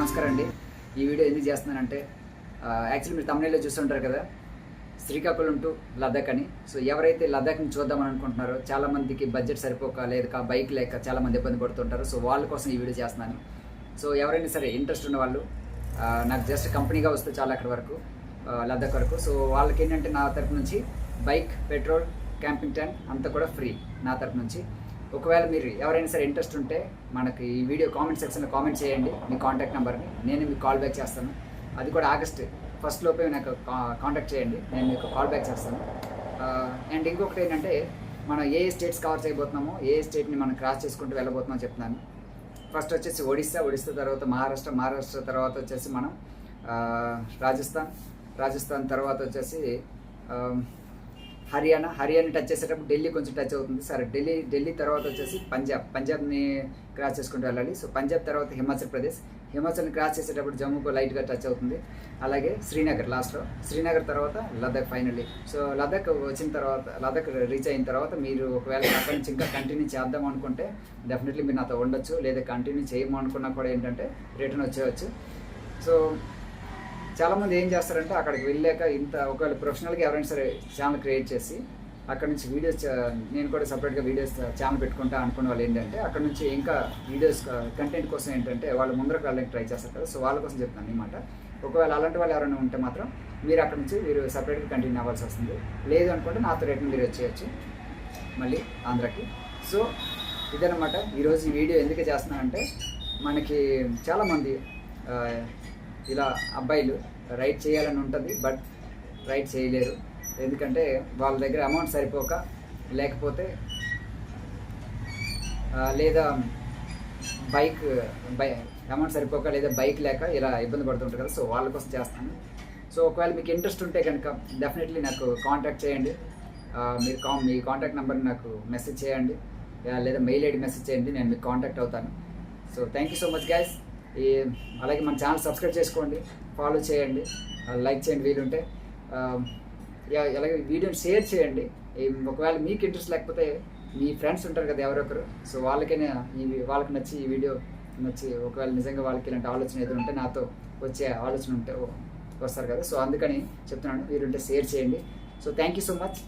నమస్కారం అండి. ఈ వీడియో ఎందుకు చేస్తున్నానంటే యాక్చువల్లీ మీరు తమిళలో చూస్తుంటారు కదా, శ్రీకాకుళం టు లదాఖ్ అని. సో ఎవరైతే లదాఖ్ని చూద్దామని అనుకుంటున్నారో, చాలామందికి బడ్జెట్ సరిపోక లేదా బైక్ లేక చాలామంది ఇబ్బంది పడుతుంటారు. సో వాళ్ళ కోసం ఈ వీడియో చేస్తున్నాను. సో ఎవరైనా సరే ఇంట్రెస్ట్ ఉన్న వాళ్ళు నాకు జస్ట్ కంపెనీగా వస్తే చాలా అక్కడి వరకు లదాఖ్ వరకు. సో వాళ్ళకి ఏంటంటే నా తరపు నుంచి బైక్, పెట్రోల్, క్యాంపింగ్ టెంట్ అంతా కూడా ఫ్రీ నా తరపు నుంచి. ఒకవేళ మీరు ఎవరైనా సరే ఇంట్రెస్ట్ ఉంటే మనకి ఈ వీడియో కామెంట్ సెక్షన్లో కామెంట్ చేయండి మీ కాంటాక్ట్ నెంబర్ని. నేను మీకు కాల్ బ్యాక్ చేస్తాను. అది కూడా ఆగస్ట్ 1 లోపే నాకు కాంటాక్ట్ చేయండి, నేను మీకు కాల్ బ్యాక్ చేస్తాను. అండ్ ఇంకొకటి ఏంటంటే మనం ఏ స్టేట్స్ కవర్ చేయబోతున్నామో, ఏ స్టేట్ని మనం క్రాస్ చేసుకుంటూ వెళ్ళబోతున్నామో చెప్తున్నాను. ఫస్ట్ వచ్చేసి ఒడిస్సా తర్వాత మహారాష్ట్ర తర్వాత వచ్చేసి మనం రాజస్థాన్ తర్వాత వచ్చేసి హర్యానా టచ్ చేసేటప్పుడు ఢిల్లీ కొంచెం టచ్ అవుతుంది. సరే, ఢిల్లీ తర్వాత వచ్చేసి పంజాబ్ని క్రాస్ చేసుకుంటూ వెళ్ళాలి. సో పంజాబ్ తర్వాత హిమాచల్ని క్రాస్ చేసేటప్పుడు జమ్మూకు లైట్గా టచ్ అవుతుంది. అలాగే శ్రీనగర్ లాస్ట్లో, శ్రీనగర్ తర్వాత Ladakh finally. So Ladakh reach అయిన తర్వాత మీరు ఒకవేళ అక్కడి నుంచి ఇంకా కంటిన్యూ చేద్దాం అనుకుంటే డెఫినెట్లీ మీరు నాతో ఉండొచ్చు, లేదా కంటిన్యూ చేయము అనుకున్నా కూడా ఏంటంటే రిటర్న్ వచ్చేయచ్చు. సో చాలామంది ఏం చేస్తారంటే అక్కడికి వెళ్ళాక ఒకవేళ ప్రొఫెషనల్గా ఎవరైనా సరే ఛానల్ క్రియేట్ చేసి అక్కడ నుంచి వీడియోస్, నేను కూడా సపరేట్గా వీడియోస్ ఛానల్ పెట్టుకుంటా అనుకున్న వాళ్ళు ఏంటంటే అక్కడ నుంచి ఇంకా వీడియోస్ కంటెంట్ కోసం ఏంటంటే వాళ్ళు ముందరకు వెళ్ళడానికి ట్రై చేస్తారు కదా. సో వాళ్ళ కోసం చెప్తాను అనమాట. ఒకవేళ అలాంటి వాళ్ళు ఎవరైనా ఉంటే మాత్రం మీరు అక్కడ నుంచి మీరు సపరేట్గా కంటిన్యూ అవ్వాల్సి వస్తుంది. లేదు అనుకుంటే నాతో రిటర్న్ మీరు వచ్చేయచ్చు మళ్ళీ ఆంధ్రాకి. సో ఇదనమాట ఈరోజు ఈ వీడియో ఎందుకు చేస్తున్నానంటే, మనకి చాలామంది ఇలా అబ్బాయిలు రైడ్ చేయాలని ఉంటుంది, బట్ రైడ్ చేయలేరు. ఎందుకంటే వాళ్ళ దగ్గర అమౌంట్ సరిపోక, లేకపోతే లేదా అమౌంట్ సరిపోక, లేదా బైక్ లేక ఇలా ఇబ్బంది పడుతుంటారు కదా. సో వాళ్ళ కోసం చేస్తాను. సో ఒకవేళ మీకు ఇంట్రెస్ట్ ఉంటే కనుక డెఫినెట్లీ నాకు కాంటాక్ట్ చేయండి. మీ కాంటాక్ట్ నెంబర్ని నాకు మెసేజ్ చేయండి, లేదా మెయిల్ ఐడి మెసేజ్ చేయండి, నేను మీకు కాంటాక్ట్ అవుతాను. So thank you so much guys. అలాగే మన ఛానల్ సబ్స్క్రైబ్ చేసుకోండి, ఫాలో చేయండి, లైక్ చేయండి వీలుంటే. అలాగే వీడియోని షేర్ చేయండి. ఒకవేళ మీకు ఇంట్రెస్ట్ లేకపోతే మీ ఫ్రెండ్స్ ఉంటారు కదా ఎవరొకరు, సో వాళ్ళకి నచ్చి ఈ వీడియో నచ్చి, ఒకవేళ నిజంగా వాళ్ళకి ఇలాంటి ఆలోచన ఏదో ఉంటే నాతో వచ్చే ఆలోచన ఉంటే వస్తారు కదా. సో అందుకని చెప్తున్నాను, వీలుంటే షేర్ చేయండి. So thank you so much.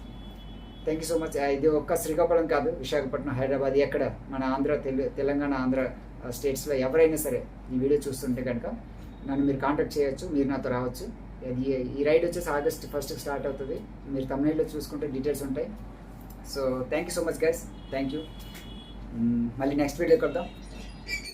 ఇది ఒక్క శ్రీకాకుళం కాదు, విశాఖపట్నం, హైదరాబాద్, ఎక్కడ మన తెలంగాణ, ఆంధ్ర స్టేట్స్లో ఎవరైనా సరే ఈ వీడియో చూస్తుంటే కనుక నన్ను మీరు కాంటాక్ట్ చేయొచ్చు, మీరు నాతో రావచ్చు. ఈ రైడ్ వచ్చేసి ఆగస్ట్ 1 స్టార్ట్ అవుతుంది. మీరు తమిళలో చూసుకుంటే డీటెయిల్స్ ఉంటాయి. So thank you so much guys. Thank you. మళ్ళీ నెక్స్ట్ వీడియో కలుద్దాం.